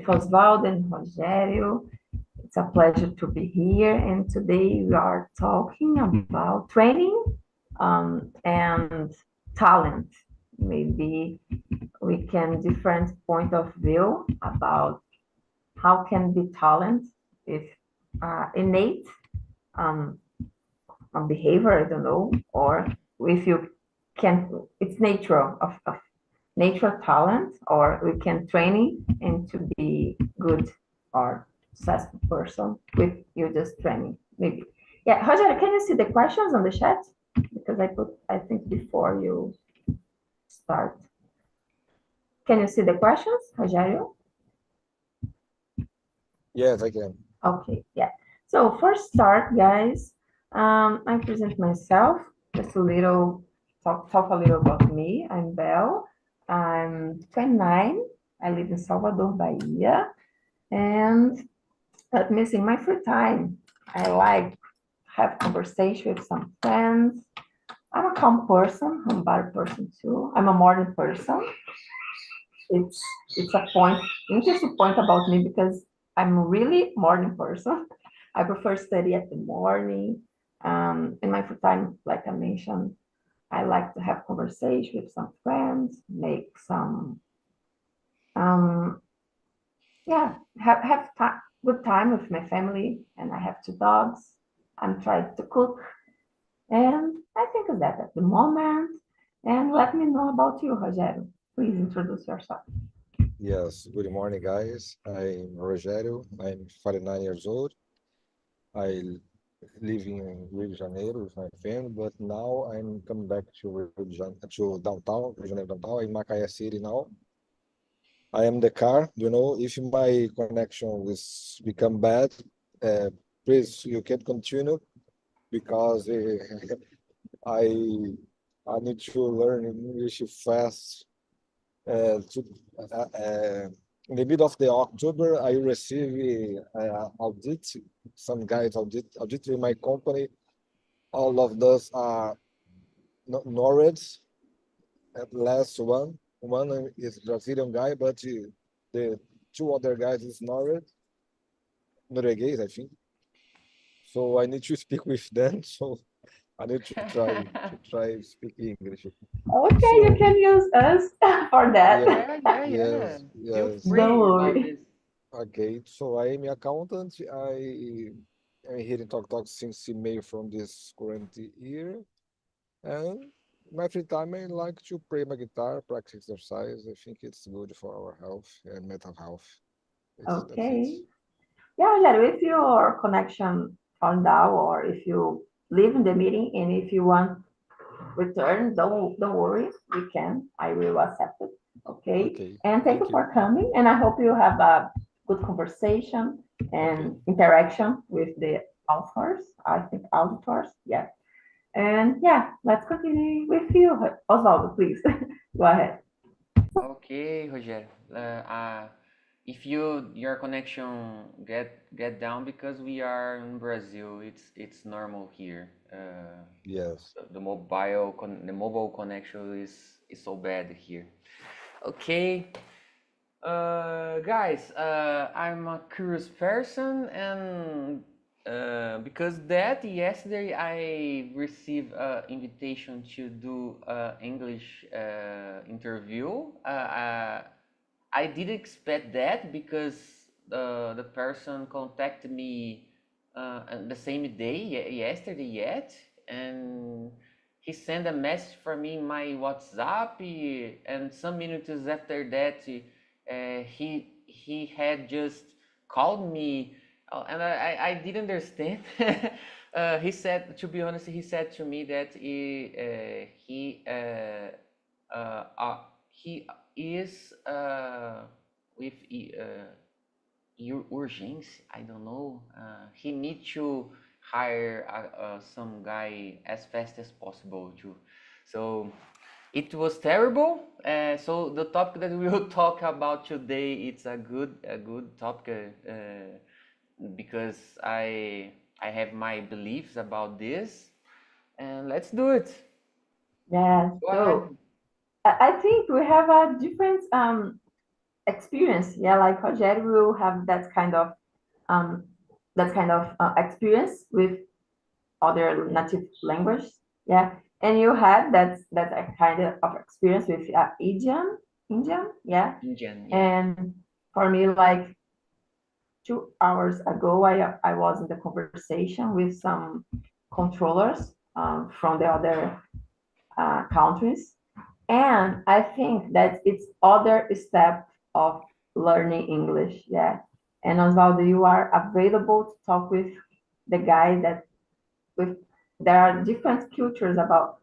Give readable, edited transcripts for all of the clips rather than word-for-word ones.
Osvaldo and Rogério. It's a pleasure to be here. And today we are talking about training and talent. Maybe we can different point of view about how can be talent if innate um, behavior, I don't know, or if you can, it's natural of natural talent, or we can training and to be good or successful person with you just training. Maybe. Yeah, Roger, can you see the questions on the chat? Because I think before you start. Can you see the questions, Rogerio? Yes, I can. Okay, yeah. So first start, guys, I present myself, just a little, talk a little about me. I'm Belle, I'm 29, I live in Salvador, Bahia, and let me see, my free time, I like have conversation with some friends. I'm a calm person, I'm a bar person too. I'm a morning person. It's it's a point, interesting point about me because I'm really morning person. I prefer study at the morning. In my free time, like I mentioned, I like to have conversation with some friends, make some um, yeah, have good time with my family, and I have two dogs. I'm trying to cook, and I think of that at the moment. And let me know about you, Rogério. Please introduce yourself. Yes, good morning, guys. I'm Rogério. I'm 49 years old. I live in Rio de Janeiro with my family, but now I'm coming back to to downtown, Rio de Janeiro downtown, in Macaé City now. I am the car, if my connection is become bad, uh, please, you can continue because I I need to learn English fast. To, in the middle of the October, I receive audit. Some guys audit in my company. All of those are Norwich. At last one is Brazilian guy, but the two other guys is Norwegian, I think. So I need to speak with them. So I need to try speaking English. Okay, you So can use us for that. yeah, Yeah. yes, Feel yes. Don't free about worry. this. Okay, so I am accountant. I'm here in Talk since May from this current year. And my free time, I like to play my guitar, practice exercise. I think it's good for our health and mental health. That's it. Okay. Yeah, Jairo, if your connection found out or if you leave in the meeting and if you want return, don't worry, we can. I will accept it. Okay. Okay, And thank you thank you. for coming. And I hope you have a good conversation Okay, and interaction with the authors. I think auditors. Yeah. And yeah, let's continue with you, Osvaldo, please. Go ahead. Okay, Rogério. If your connection get down because we are in Brazil, it's normal here. yes. The mobile connection is so bad here. Okay, guys, I'm a curious person, and because that yesterday I received an invitation to do English interview. I didn't expect that because the person contacted me on the same day, yesterday yet, and he sent a message for me in my WhatsApp, and some minutes after that, he had just called me, and I didn't understand. He said, to be honest, he said to me that he is with urgence. I don't know. He need to hire some guy as fast as possible too. So it was terrible. So the topic that we will talk about today, it's a good topic because I have my beliefs about this, and let's do it. Yeah. Go ahead. So I think we have a different experience. Yeah, like Rogério will have um, that kind of experience with other native language. Yeah, and you had that kind of experience with Indian. Yeah, Indian, yeah. and for me, like 2 hours ago, I was in the conversation with some controllers from the other countries, and I think that it's other step of learning English. Yeah, and Osvaldo, you are available to talk with the guy that with there are different cultures about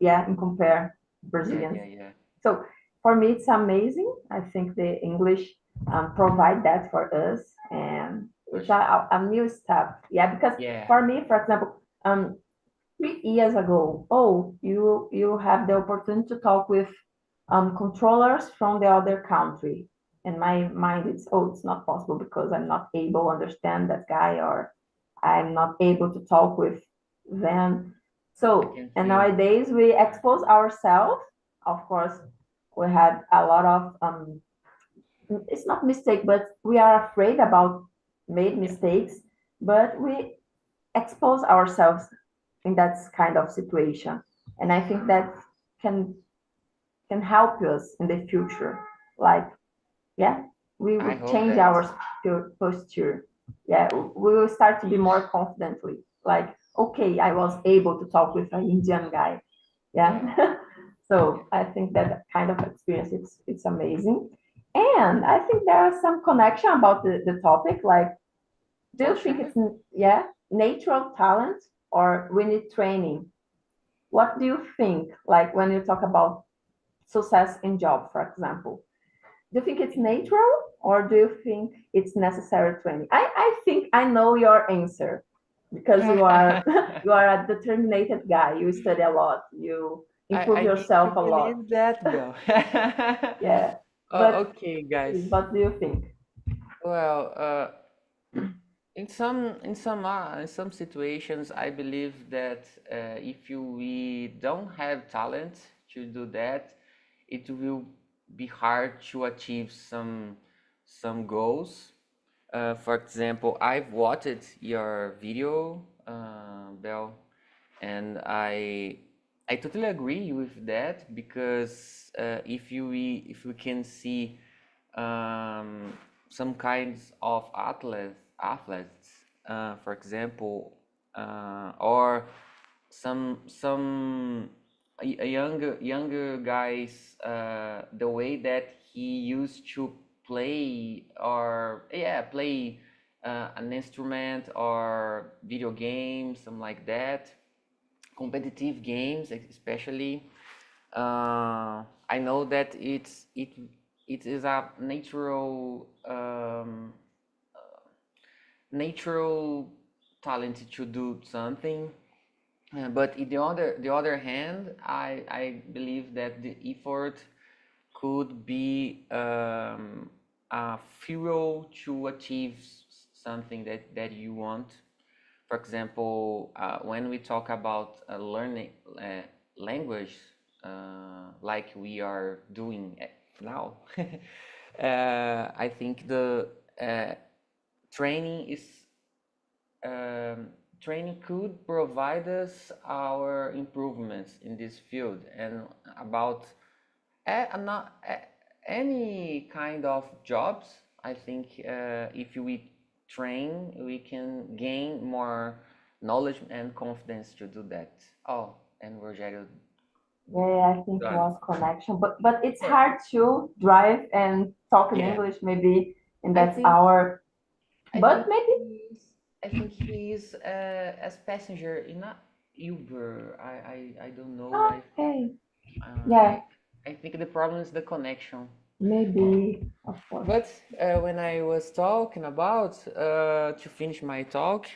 yeah and compare Yeah, Brazilians. yeah, yeah. So for me, it's amazing. I think the English provide that for us, and For it's sure. a new step. Yeah, because Yeah. for me, for example, 3 years ago, oh, you have the opportunity to talk with controllers from the other country. In my mind, it's not possible because I'm not able to understand that guy or I'm not able to talk with them. I So, can and feel. nowadays we Yeah. expose ourselves. Of course, we had a lot of it's not mistake, but we are afraid about made Yeah. mistakes, but we expose ourselves in that kind of situation. And I think that can can help us in the future. Like, yeah, we I would hope change that. our posture. Yeah, we will start to be more confidently. Like, okay, I was able to talk with an Indian guy. Yeah. Yeah. Yeah. So I think that kind of experience it's amazing. And I think there are some connection about the topic. Like, do For you think sure. it's yeah natural talent or we need training? What do you think? Like when you talk about success in job, for example, do you think it's natural or do you think it's necessary training? I think I know your answer because you are you are a determined guy. You study a lot. You improve I need to yourself a lot. believe that, Bill. Yeah. But Okay, guys. what do you think? Well, in some situations, I believe that if we don't have talent to do that, it will be hard to achieve some goals. For example, I've watched your video, Bell, and I totally agree with that because if we can see um, some kinds of athletes, for example, or some younger guys, the way that he used to play or yeah play an instrument or video games, something like that, competitive games especially. I know that it is a natural talent to do something. But in the other hand, I believe that the effort could be a fuel to achieve something that you want. For example, when we talk about learning language, like we are doing now, I think the uh, training is um, training could provide us our improvements in this field and about not any kind of jobs. I think if we train, we can gain more knowledge and confidence to do that. Oh, and Rogério Yeah, I think it done. was connection, but it's Sure. hard to drive and talk in Yeah, English maybe in I that think hour. I But think maybe I think he's as passenger in a Uber. I don't know. okay. Uh, Yeah, I I think the problem is the connection. maybe of course. But when I was talking about to finish my talk,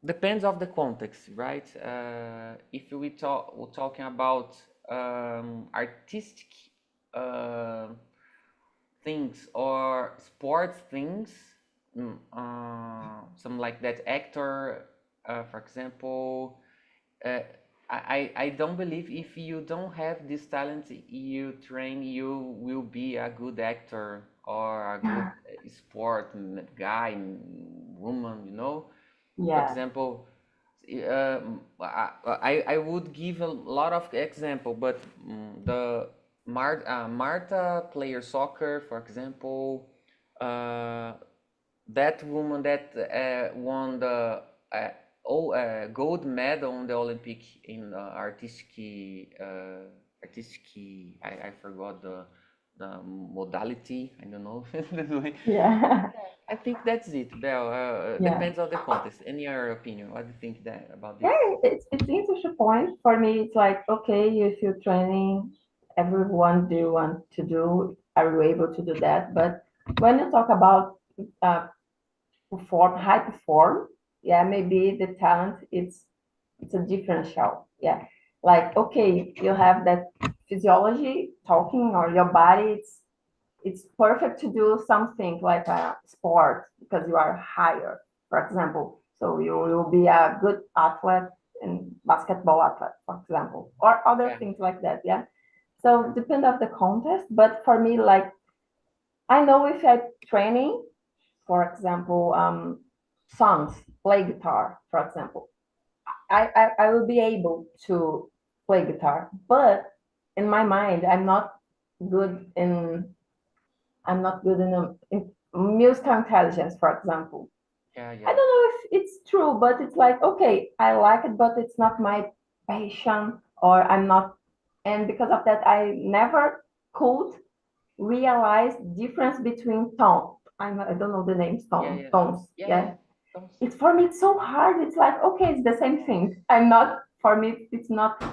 depends of the context, right? If we're talking about artistic uh, things or sports things, something like that. Actor, for example, uh, I don't believe if you don't have this talent, you train, you will be a good actor or a good sport guy, woman, you know. For Yeah. example, I would give a lot of example, but the Marta player soccer, for example, uh, that woman that won the gold medal on the Olympic in artistic. I forgot the modality. I don't know. Yeah. I think that's it, Bell. Yeah. Depends on the contest. Any other opinion? What do you think that about Yeah, this? it's interesting point. For me, it's like, okay, if you're training, everyone do want to do, are you able to do that? But when you talk about uh, high perform, yeah, maybe the talent it's a differential. Yeah. Like, okay, you have that physiology talking or your body, it's perfect to do something like a sport because you are higher, for example. So you will be a good athlete and basketball athlete, for example, or other Yeah, things like that. Yeah. So depend of the contest, but for me, like I know if I training, for example, songs, play guitar, for example, I will be able to play guitar, but in my mind, good in I'm not good in musical intelligence, for example. yeah, I yeah, don't know if it's true, but it's like, okay, I like it, but it's not my passion, or I'm not. And because of that, I never could realize difference between tone. I don't know the names, yeah, tone, yeah, tones. yeah, yeah. Yeah. Sounds- It's for me, it's so hard. It's like, okay, it's the same thing. For me, it's not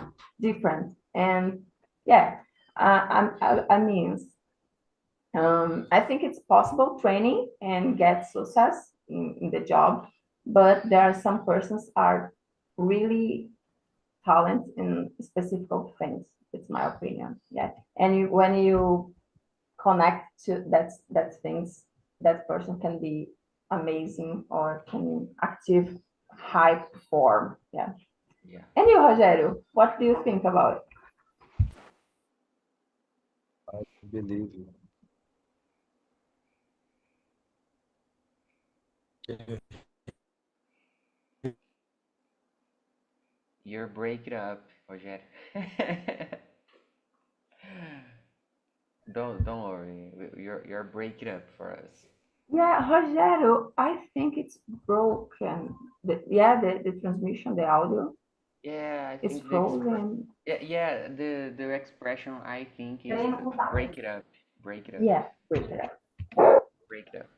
different. And yeah, I mean, I think it's possible training and get success in the job, but there are some persons are really talent in specific things. It's my opinion. Yeah, and when you connect to that things, that person can be amazing or can active high perform. Yeah. yeah. And you, Rogério, what do you think about it? I believe you. Can You're breaking up, Rogério. Don't worry. You're breaking up for us. Yeah, Rogério, I think it's broken. The transmission, the audio Yeah, I is think frozen. the expression I think is Querendo mudar break mesmo. it up, break it up, Yeah, break it up. break it up.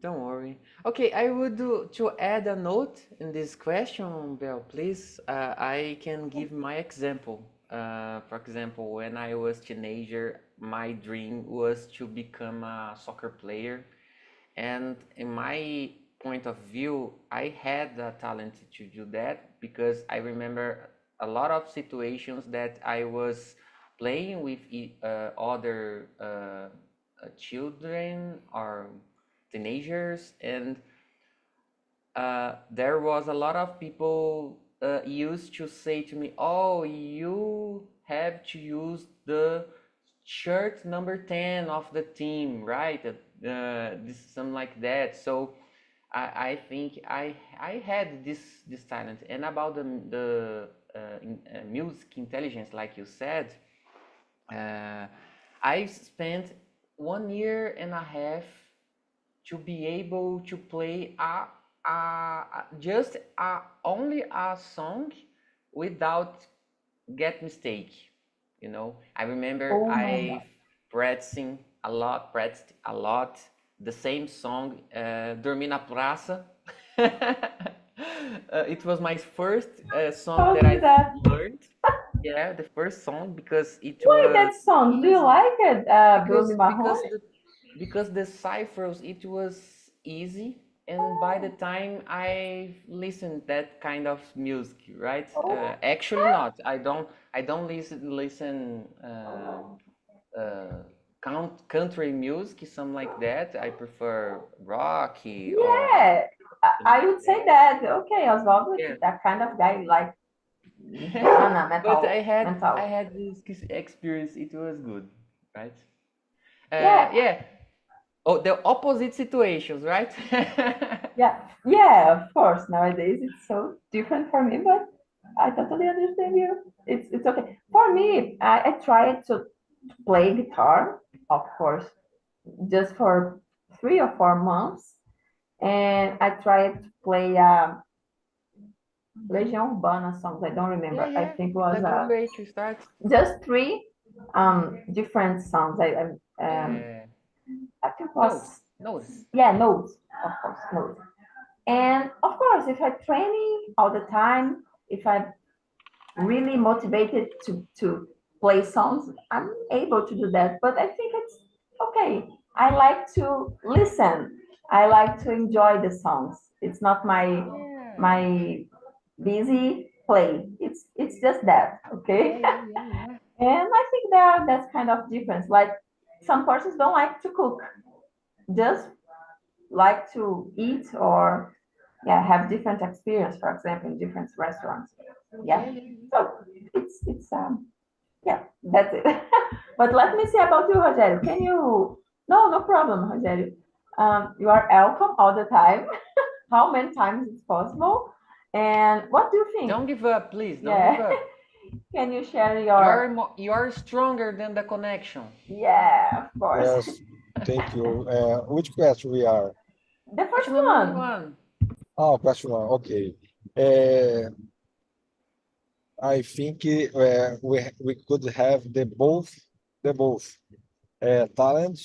Don't worry. Okay, I would do to add a note in this question, Bell, please. I can give my example. For example, when I was teenager, my dream was to become a soccer player. And in my point of view, I had the talent to do that because I remember a lot of situations that I was playing with other children or teenagers, and there was a lot of people used to say to me, "Oh, you have to use the shirt number 10 of the team, right? This something like that." So I think I had this talent. And about the music intelligence, like you said, uh, I spent 1 year and a half to be able to play just only a song without get mistake. You know, I remember Oh my I God. practiced a lot the same song, Dormir na Praça. It was my first song Told that me I that. learned. Yeah, the first song because it Why was that song? Do you easy. like it, Bruno Because because Marrone? the because the ciphers it was easy, and by the time I listened that kind of music, right? Oh, Actually not. I don't listen uh, country music, something like that. I prefer rocky or yeah. I would say that. Okay, Osvaldo Yeah. is that kind of guy, like Nirvana, But mental. I had this experience. It was good, right? Yeah, Yeah. Oh, the opposite situations, right? yeah, of course. Nowadays it's so different for me, but I totally understand you. It's okay. For me, I tried to play guitar, of course, just for 3 or 4 months, and I tried to play Legião Urbana songs. I don't Yeah, remember. I yeah. think it It's was a good way to start. just three different songs. Yeah. I think it Notes. was, Notes. yeah, notes, of course, notes. And of course, if I training all the time, if I really motivated to play songs, I'm able to do that. But I think it's okay. I like to listen. I like to enjoy the songs. It's not Yeah. my busy play. It's just that, Yeah, okay? yeah, yeah, yeah. And I think that's kind of difference. Like some persons don't like to cook, just like to eat or yeah, have different experience, for example, in different restaurants. Yeah, Yeah. yeah, So it's yeah, that's it. But let me see about you, Rogério. Can you no problem, Rogério. You are welcome all the time. How many times it's possible? And what do you think? Don't give up, please. Don't give Yeah. up. Can you share your You're stronger than the connection. yeah, of course. Yes, thank you. Which question we are? The first Question number one. one. Oh, question one. Okay. I think we could have the both. Talent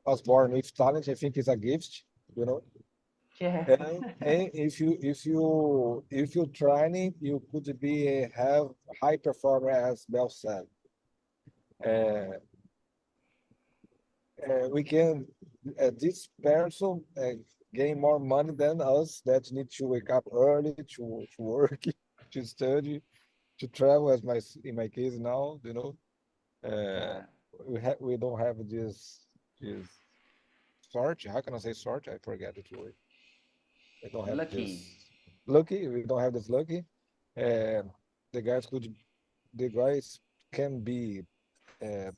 was born with talent. I think is a gift, you know. Yeah. And if you training, you could have high performer as Bell said. Uh, we can this person gain more money than us that need to wake up early to work, to study, to travel. As in my case now, uh, Yeah. we don't have this sort. How can I say sort? I forget the word. We don't have Lucky. this lucky. We don't have this lucky. Uh, the guys could the guys can be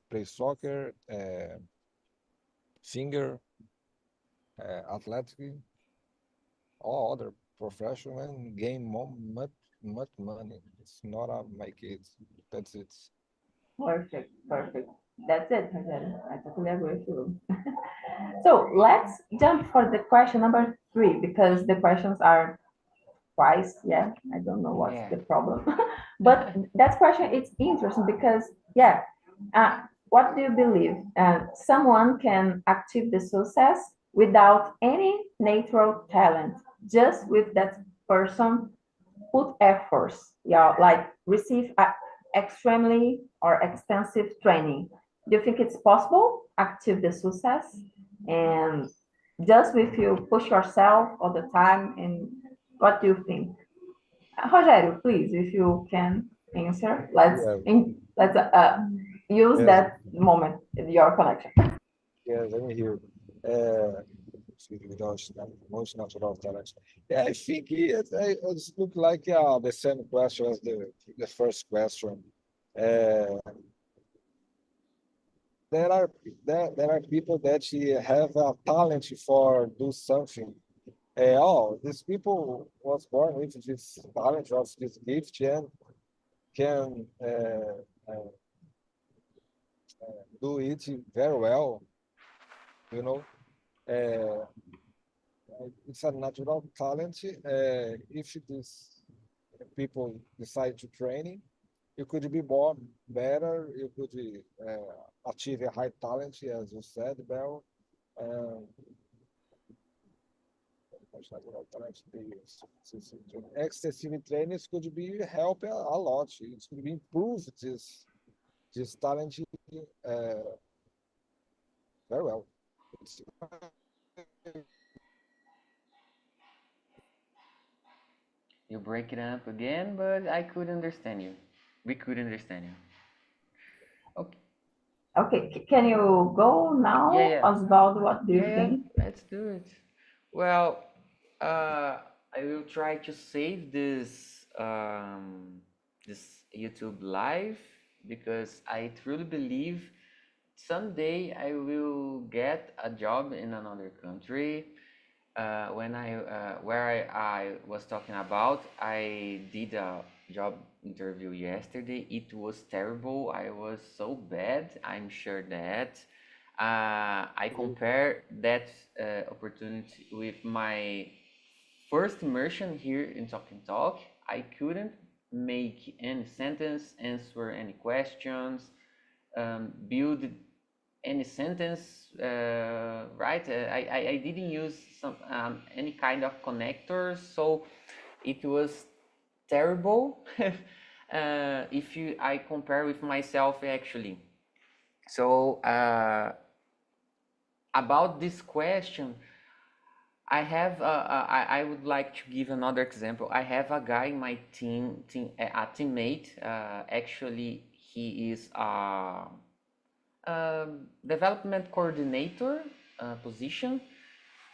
play soccer, singer, athletic, all other professional and gain much money. It's not my kids. That's it. Perfect, perfect. That's it, Rogério. I totally agree with you. So let's jump for the question number 3 because the questions are twice. Yeah, I don't know what's Yeah. the problem, but that question it's interesting because yeah, what do you believe? Someone can achieve the success without any natural talent, just with that person put efforts, yeah, like receive extremely or extensive training. Do you think it's possible achieve the success and just if you push yourself all the time? And what do you think? Rogério, please, if you can answer, Yeah, let's use yes, that moment in your connection. yes, I'm here. Uh, most natural talents. Yeah, I think it look like the same question as the first question. Uh, there are people that have a talent for do something. These people was born with this talent of this gift and can do it very well. You know, uh, it's a natural talent. If these people decide to training, you could be more better. You could achieve a high talent, as you said, Bell. Um, excessive trainings could be help a lot. It could be improve this talent very well. It's, You break it up again, but I could understand you. We could understand you. Okay. Okay, can you go Yeah, now, yeah. Osvaldo? What do Yeah, you yeah. think? Let's do it. Well, I will try to save this YouTube live because I truly believe someday I will get a job in another country. Where I was talking about, I did a job interview yesterday. It was terrible. I was so bad. I'm sure that. I compare that opportunity with my first immersion here in Talk and Talk. I couldn't make any sentence, answer any questions, build any sentence, right? I didn't use any kind of connectors, so it was terrible. If I compare with myself actually. So about this question, I would like to give another example. I have a guy in my a teammate. Actually, he is a development coordinator position.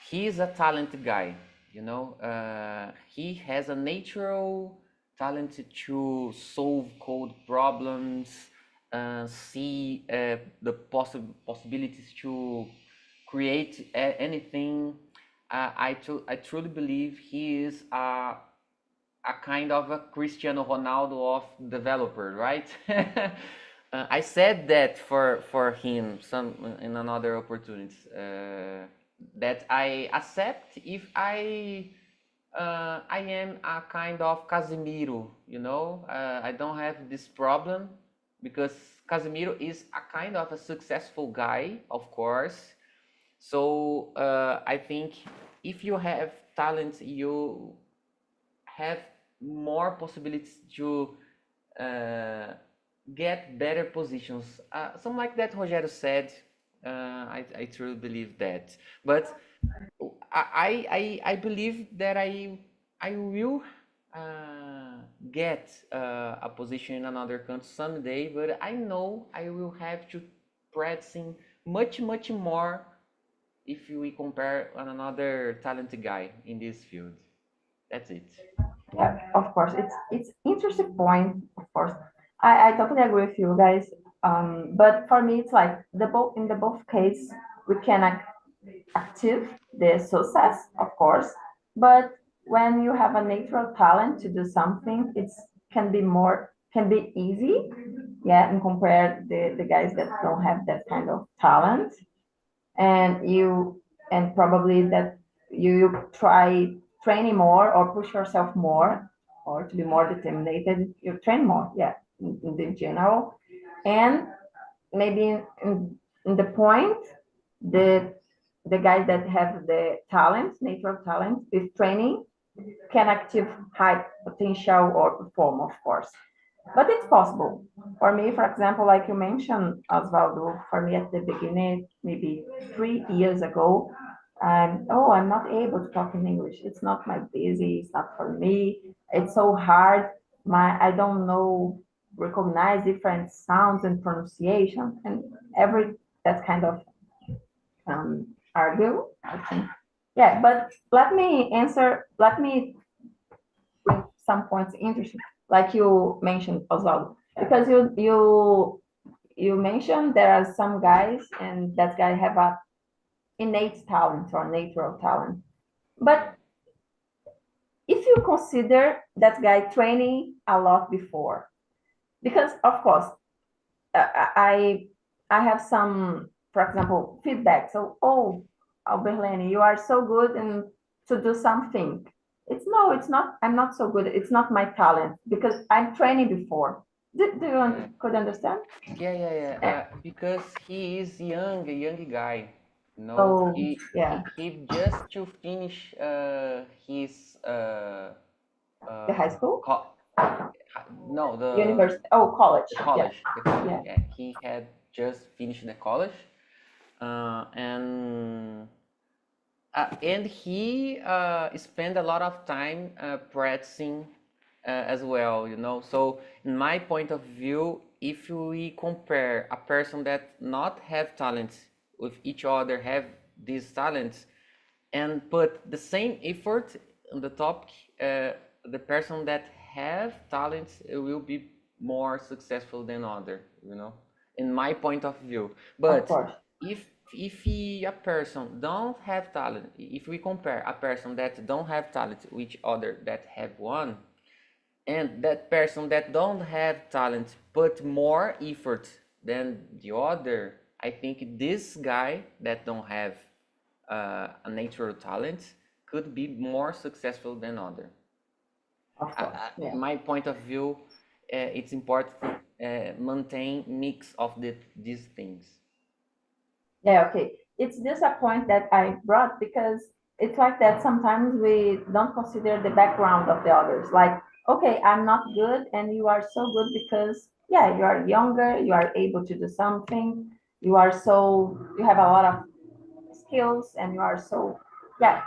He is a talented guy. He has a natural talent to solve code problems, see the possibilities to create anything. I truly believe he is a kind of a Cristiano Ronaldo of developer, right? I said that for him some in another opportunities, that I accept if I am a kind of Casimiro, I don't have this problem because Casimiro is a kind of a successful guy, of course. So I think if you have talent, you have more possibilities to get better positions. Something like that Rogério said. I truly believe that. But I believe that I will get a position in another country someday, but I know I will have to practicing much more if we compare on another talented guy in this field. That's it. Yeah, of course. It's interesting point, of course. I totally agree with you guys. But for me, it's like the both in the both case we can active the success, of course. But when you have a natural talent to do something, it's can be easy, yeah, and compare the guys that don't have that kind of talent, and probably that you try training more or push yourself more or to be more determined, you train more, yeah, in the general, and maybe in the point the the guys that have the talent, natural talent, with training can achieve high potential or perform, of course. But it's possible. For me, for example, like you mentioned, Osvaldo, for me at the beginning, maybe 3 years ago, I'm not able to talk in English. It's not my busy. It's not for me. It's so hard. I don't know, recognize different sounds and pronunciation and every that kind of argue. I think. Yeah, but let me answer. Let me bring some points interesting, like you mentioned, Oswaldo, because you mentioned there are some guys and that guy have a innate talent or natural talent. But if you consider that guy training a lot before, because of course I I have some, for example, feedback. So, oh, Alberlene, you are so good and to do something. It's no, it's not. I'm not so good. It's not my talent because I'm training before. Do you could understand? Yeah. Eh, Because he is young, a young guy. So yeah, He just to finish his the high uh, school, co- no, university, oh, college. the Yeah, college, the college. yeah. Yeah, he had just finished the college, and he spent a lot of time practicing as well. So in my point of view, if we compare a person that not have talents with each other have these talents, and put the same effort on the topic, the person that have talents will be more successful than other, in my point of view. Of But course. if a person don't have talent, if we compare a person that don't have talent with other that have one, and that person that don't have talent put more effort than the other, I think this guy that don't have a natural talent could be more successful than other. Of course. Yeah. My point of view, it's important to maintain mix of these things. Yeah, okay. It's just a point that I brought because it's like that sometimes we don't consider the background of the others. Like, okay, I'm not good and you are so good because, yeah, you are younger, you are able to do something, you have a lot of skills and you are so, yeah,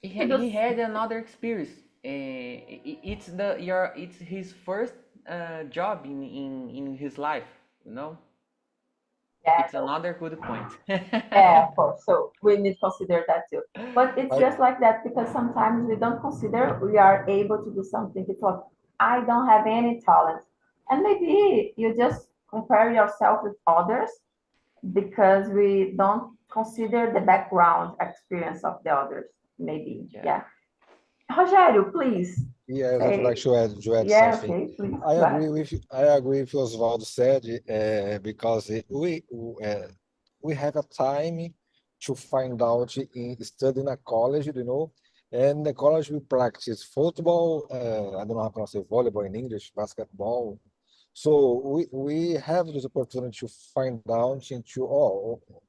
to do, He had another experience. It's his first job in his life, yeah, It's another good point. yeah, of course. So we need to consider that too. But it's I just like that because sometimes we don't consider we are able to do something. It's like, I don't have any talent. And maybe you just compare yourself with others because we don't consider the background experience of the others. Maybe. Yeah. Yeah. Rogério, please yes, I would like say, to add yeah, something. okay, please. I Go ahead. agree with Oswaldo said, because we have a time to find out in studying a college, and the college we practice football. I don't know how to pronounce it, volleyball in English, basketball. So we have this opportunity to find out into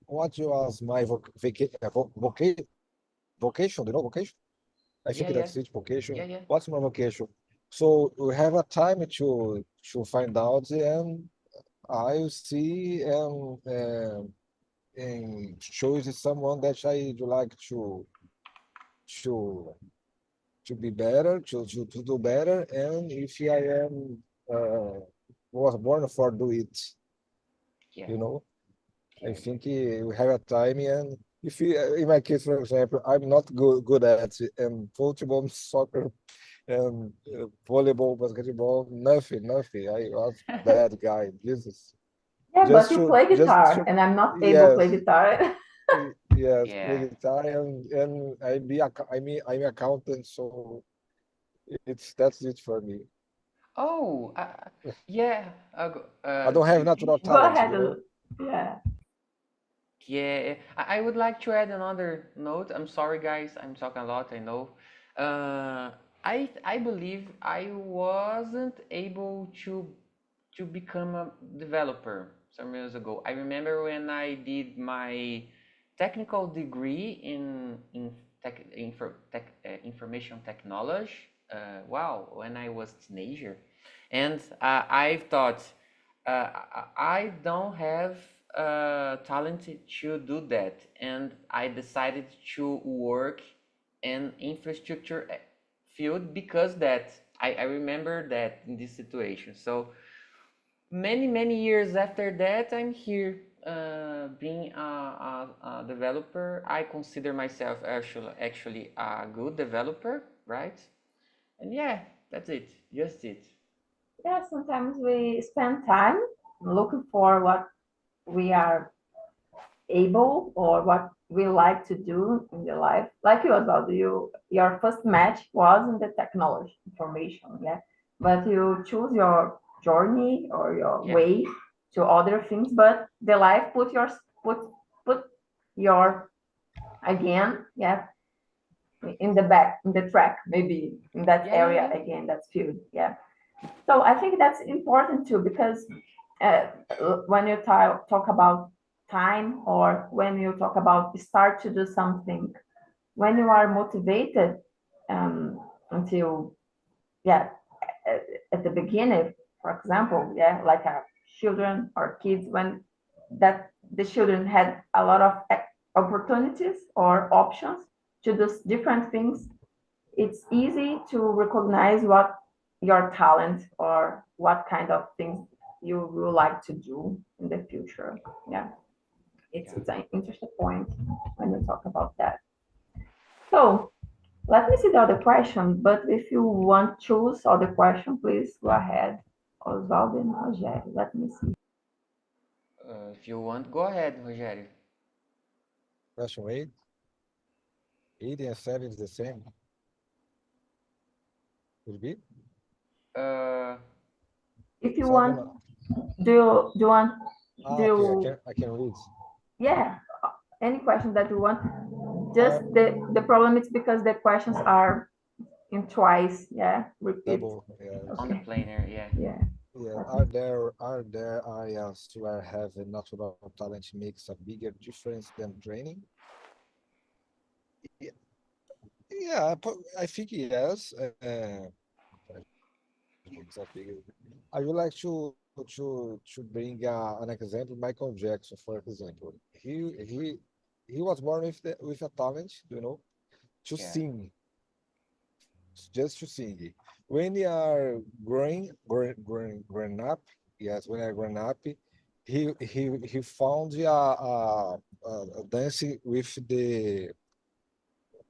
what was my vocation, vocation. I think Yeah, yeah, that's it, vocation. yeah, yeah. What's my vocation? So we have a time to find out, and I see and choose someone that I would like to to be better, to do better, and if I am was born for do it, Yeah. you know. I Yeah. think we have a time, and if in my case, for example, I'm not good at football, soccer, volleyball, basketball, nothing. I was bad guy. Jesus, Yeah, but just you to play just guitar to and I'm not able to play yes, guitar. yes, play Yeah. guitar, and I'm accountant, so that's it for me. Oh, yeah. I don't have natural Speaking Go of, talent, ahead. Yeah. yeah, I would like to add another note. I'm sorry, guys. I'm talking a lot, I know. Uh, I believe I wasn't able to become a developer some years ago. I remember when I did my technical degree in information technology. Wow, when I was teenager, and I thought I don't have talent to do that, and I decided to work in infrastructure field because that I remember that in this situation. So many years after that, I'm here being a developer. I consider myself actually a good developer, right? And yeah, that's it, just it. Yeah, sometimes we spend time looking for what we are able or what we like to do in the life. Like you, Osvaldo, your first match was in the technology information, yeah. But you choose your journey or your Yeah, way to other things, but the life put put your again, yeah, in the back, in the track, maybe in that yeah, yeah, area yeah. again, that's field, yeah. So I think that's important too, because uh, when you talk about time or when you talk about start to do something, when you are motivated until, yeah, at the beginning, for example, yeah, like children or kids, when that the children had a lot of opportunities or options to do different things, it's easy to recognize what your talent or what kind of things you would like to do in the future. Yeah, Yeah. it's an interesting point when you talk about that. So let me see the other question, but if you want to choose other question, please go ahead. Oswaldo and Rogério, let me see. If you want, go ahead, Rogério. Question 8. 8 and 7 is the same. Could it be? Uh, If you 7. want, do you want, do Okay, you, I can read. yeah, any question that you want. Just the problem is because the questions are in twice, yeah, repeat. Double, yes. on the Okay. planner, yeah. Yeah. Yeah. Are there areas where having natural talent makes a bigger difference than training? Yeah, yeah, I think yes. It's a bigger. I would like to bring an example. Michael Jackson, for example, he was born with a talent, to Yeah. sing, just to sing. When you are growing up, yes, when I growing up, he found a dance with the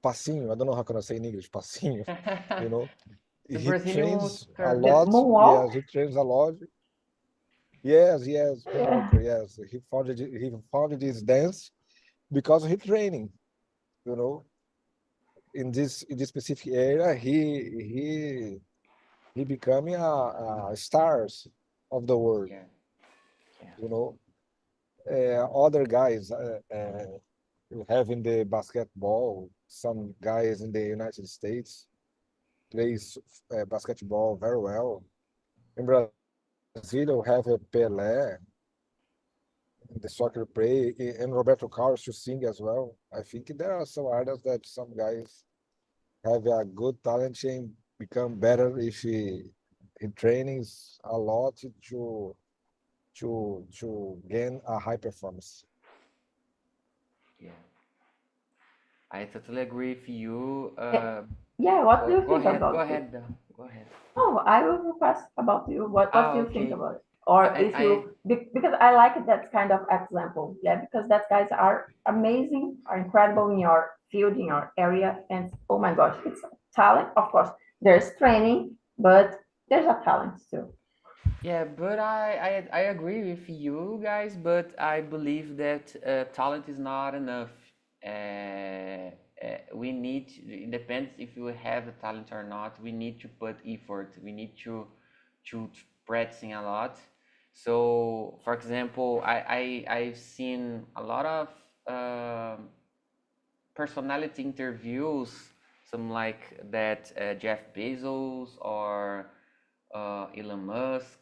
passinho. I don't know how can I say in English, passinho. You know, The he Brazilian trains a walker. The lot. moonwalk? Yes, he trains a lot. Yes, Yeah. Moonwalker. Yes, he found this dance because of his training. You know, in this specific area, he becoming a stars of the world. Yeah. You know, other guys having the basketball. Some guys in the United States plays basketball very well. In Brazil, we have a Pelé, the soccer play, and Roberto Carlos to sing as well. I think there are some areas that some guys have a good talent and become better if he trains a lot to gain a high performance. Yeah. I totally agree with you. Yeah, what do you Go think ahead. Go about it? ahead. Go ahead. Oh, I will request about you. What do you think Okay. about it? Or if I you, because I like that kind of example. Yeah, because that guys are amazing, are incredible in your field, in your area. And oh my gosh, it's talent. Of course, there's training, but there's a talent too. Yeah, but I agree with you guys, but I believe that talent is not enough. We need, it depends if you have the talent or not. We need to put effort. We need to practicing a lot. So, for example, I've seen a lot of personality interviews, some like that Jeff Bezos or Elon Musk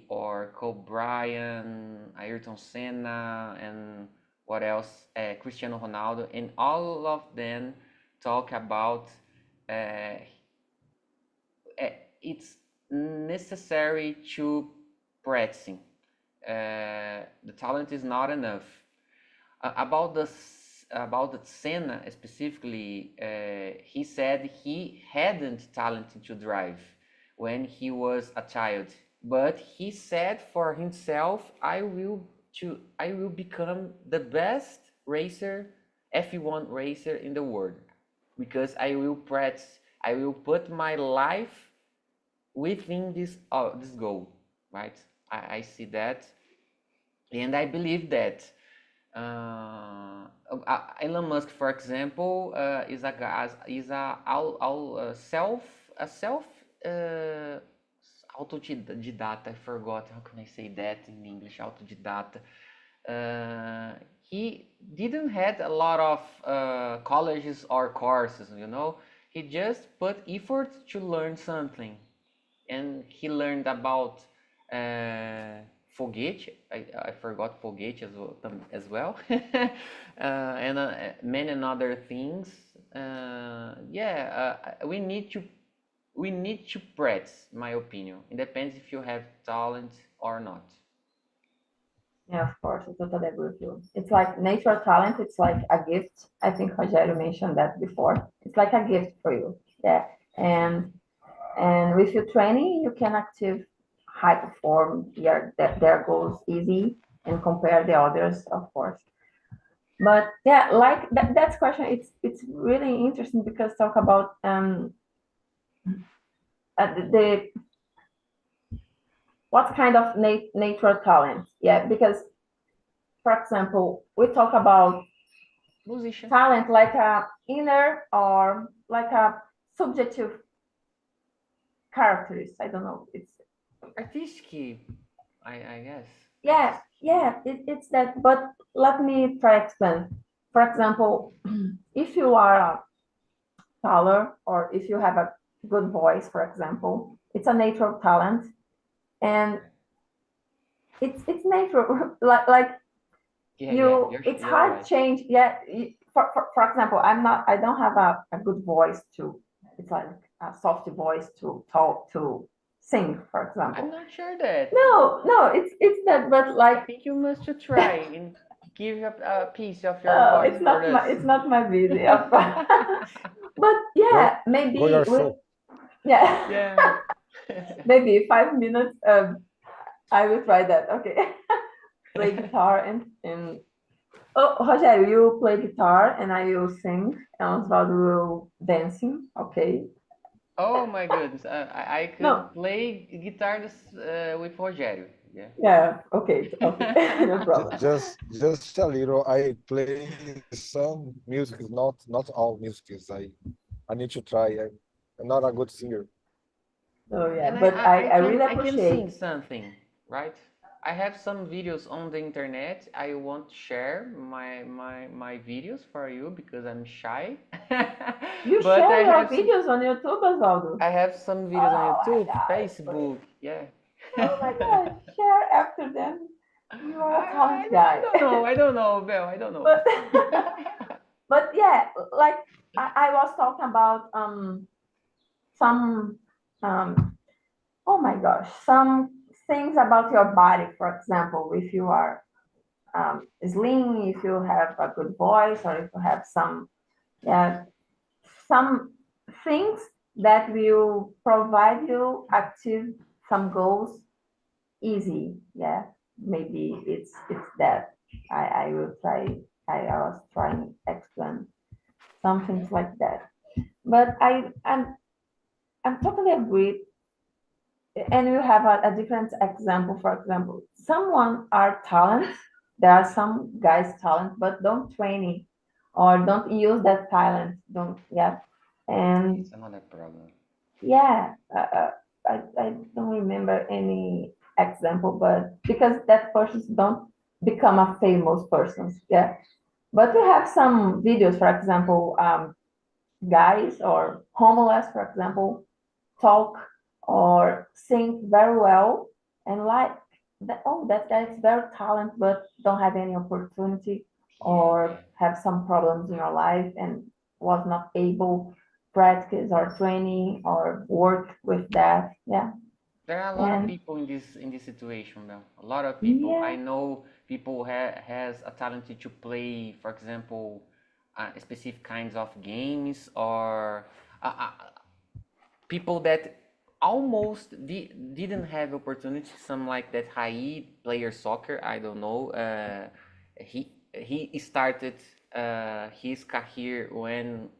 or Kobe Bryant, Ayrton Senna, and what else? Cristiano Ronaldo, and all of them talk about uh, it's necessary to practicing. The talent is not enough. About the Senna specifically, he said he hadn't talent to drive when he was a child, but he said for himself, I will become the best racer, F1 racer in the world, because I will practice, I will put my life within this goal, right? I see that, and I believe that Elon Musk, for example, is a guy, is a all a self uh, autodidata. I forgot how can I say that in English. Autodidata. He didn't had a lot of colleges or courses. He just put effort to learn something, and he learned about foguete. I forgot foguete as well, and many other things. We need to practice. My opinion. It depends if you have talent or not. Yeah, of course, I totally agree with you. It's like natural talent, it's like a gift. I think Rogério mentioned that before. It's like a gift for you. Yeah. And with your training, you can achieve high perform their goals easy and compare the others, of course. But yeah, like that's question. It's really interesting because talk about the what kind of natural talent. Yeah, because for example, we talk about Musician. talent like a inner or like a subjective characters. I don't know. It's Artistic, I guess. yeah, yeah. It's that. But let me try to explain. For example, if you are a taller or if you have a good voice, for example, it's a natural talent, and it's natural. like Yeah, yeah, you, it's you're hard right. to change. Yeah. For example, I don't have a good voice to. It's like a soft voice to talk to sing, for I'm example. not sure that. No, it's that. But I like, think you must to try and give up a piece of your voice for us. it's not my video. But Go yeah, go maybe your with show. yeah, Yeah. maybe 5 minutes. I will try that. Okay, play guitar and oh, Rogério, you play guitar and I will sing, and Osvaldo will dancing. Okay. Oh my goodness, I No. could play guitar with Rogério. Yeah. Yeah. Okay. Okay. No problem. Just a little. I play some music, not all music. I need to try. I'm not a good singer. Oh yeah, And but I really I can sing appreciate. something, right? I have some videos on the internet. I won't share my videos for you because I'm shy. You But share your videos on YouTube, Osvaldo. I have some videos on Oh my YouTube, God, please. Facebook, yeah. Oh my God, share after them. You are a talent I guy. don't know. I don't know, Belle. I don't know. But but yeah, like I was talking about some oh my gosh, some things about your body, for example, if you are slim, if you have a good voice, or if you have yeah, some things that will provide you achieve some goals easy. Yeah, maybe it's that. I will try. I was trying to explain some things like that. But I'm totally agree. And you have a different example. For example, someone are talent. There are some guys talent, but don't train it or don't use that talent. Don't yeah. And It's another problem. yeah, I don't remember any example, but because that person don't become a famous person, yeah. But we have some videos, for example, guys or homeless, for example, talk or sing very well and like that. Oh, that guy's very talented, but don't have any opportunity Yeah, yeah. or have some problems in your life and was not able practice or training or work with that. Yeah, There are a lot of and people in this situation, Belle. A lot of people. yeah, I know people has a talent to play, for example, specific kinds of games or people that almost didn't have opportunity. Some like that high player soccer. I don't know. He started his career when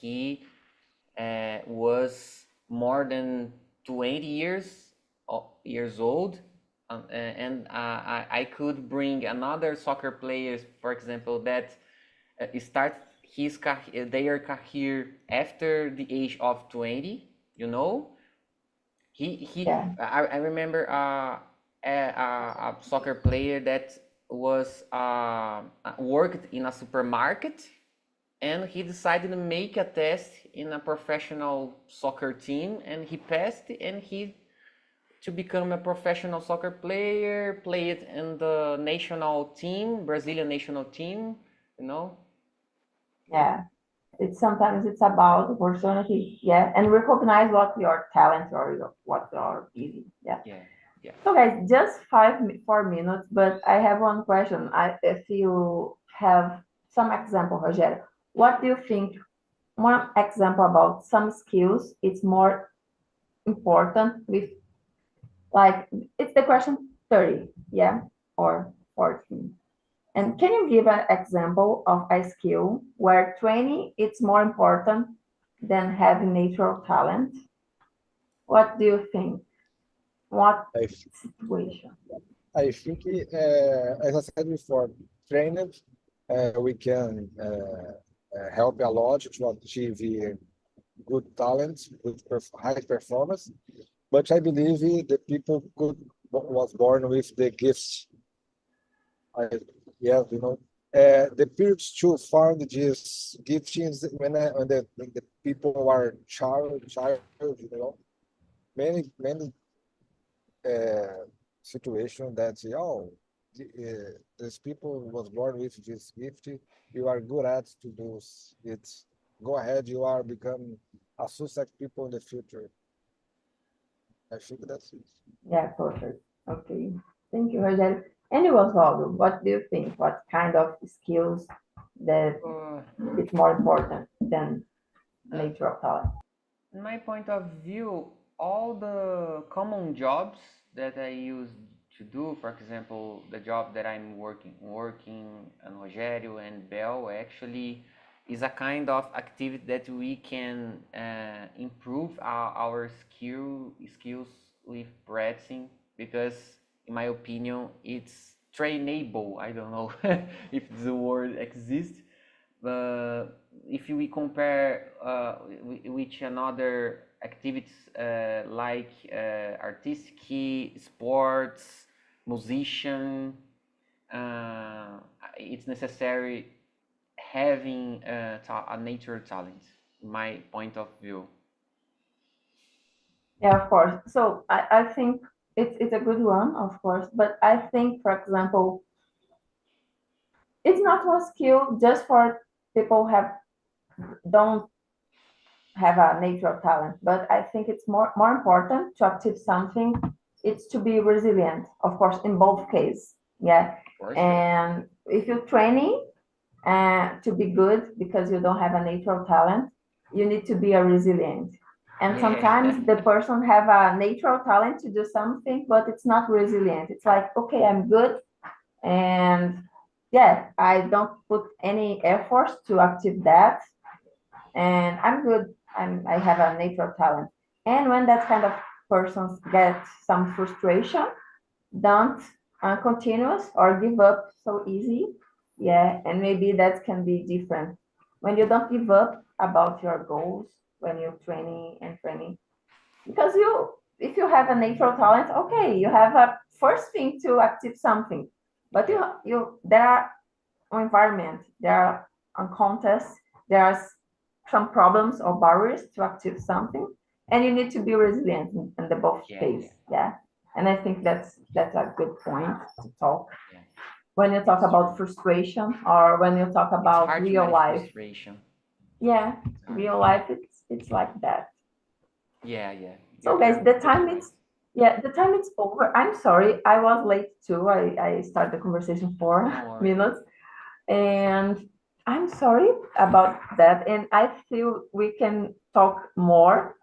he was more than 20 years old. And I could bring another soccer players, for example, that start their career after the age of 20, you know. yeah, I remember a soccer player that was worked in a supermarket, and he decided to make a test in a professional soccer team, and he passed, and he to become a professional soccer player, played in the national team, Brazilian national team, you know. yeah. It's sometimes it's about opportunity, yeah, and recognize what your talent or what your easy, yeah. Yeah, yeah. So guys, just 4 minutes, but I have one question. If you have some example, Rogério, what do you think? One example about some skills, it's more important with like it's the question 30, yeah, or 14. And can you give an example of a skill where training is more important than having natural talent? What do you think? What I, situation? I think, as I said before, trained, we can help a lot to achieve good talents, high performance. But I believe the people was born with the gifts. I, yeah, the periods to find these giftings when the people are child, many situation that these people was born with this gift. You are good at to do it. Go ahead. You are become a success people in the future. I think that's it. Yeah, perfect. Okay. Thank you, Rogério. And you, Osvaldo, what do you think? What kind of skills that Uh, it's more important than natural talent? in my point of view, all the common jobs that I used to do, for example, the job that I'm working, and Rogério and Bell actually is a kind of activity that we can improve our skills with practicing, because in my opinion it's trainable. I don't know if the word exists, but if we compare with another activities like artistic, sports, musician, uh, it's necessary having a natural talent, in my point of view. Yeah, of course. So I think it's a good one, of course. But I think, for example, it's not one skill just for people have don't have a natural talent, but I think it's more important to achieve something. It's to be resilient, of course, in both cases. Yeah, Of course, yeah. and if you're training to be good because you don't have a natural talent, you need to be a resilient. And Yeah. sometimes the person have a natural talent to do something, but it's not resilient. It's like, okay, I'm good, and yeah, I don't put any efforts to achieve that, and I'm good. I have a natural talent. And when that kind of persons get some frustration, don't continuous or give up so easy. Yeah, and maybe that can be different when you don't give up about your goals when you're training and training, because you if you have a natural talent, okay, you have a first thing to achieve something, but Yeah. you there are environment, there are on contests, there are some problems or barriers to achieve something, and you need to be resilient in the both Yeah. case. Yeah, and I think that's a good point to talk Yeah. when you talk It's about true. frustration or when you talk It's about hard to real manage life. frustration. Yeah, It's hard. real life, it's like that. Yeah, yeah. So You're guys, the completely time right. it's yeah, the time it's over. I'm sorry, I was late too. I started the conversation for Don't worry. minutes, and I'm sorry about that. And I feel we can talk more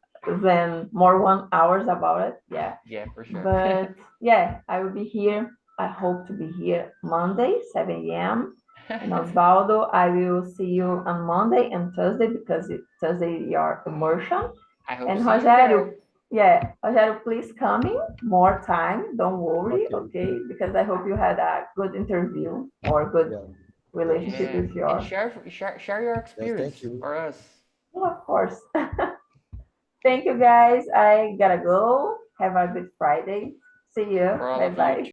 than more 1 hours about it. Yeah, Yeah, for sure. but yeah, I will be here. I hope to be here Monday, 7 a.m. And Osvaldo, I will see you on Monday and Thursday because Thursday your immersion. I hope And see you Rogério, there. yeah, Rogério, please coming more time. Don't worry, Okay. okay? Because I hope you had a good interview or good Yeah. Yes. relationship Yeah, with and your. share your Yes. experience Thank you. for us. Oh, of course. Thank you, guys. I gotta go. Have a good Friday. See you. For all Bye of you bye.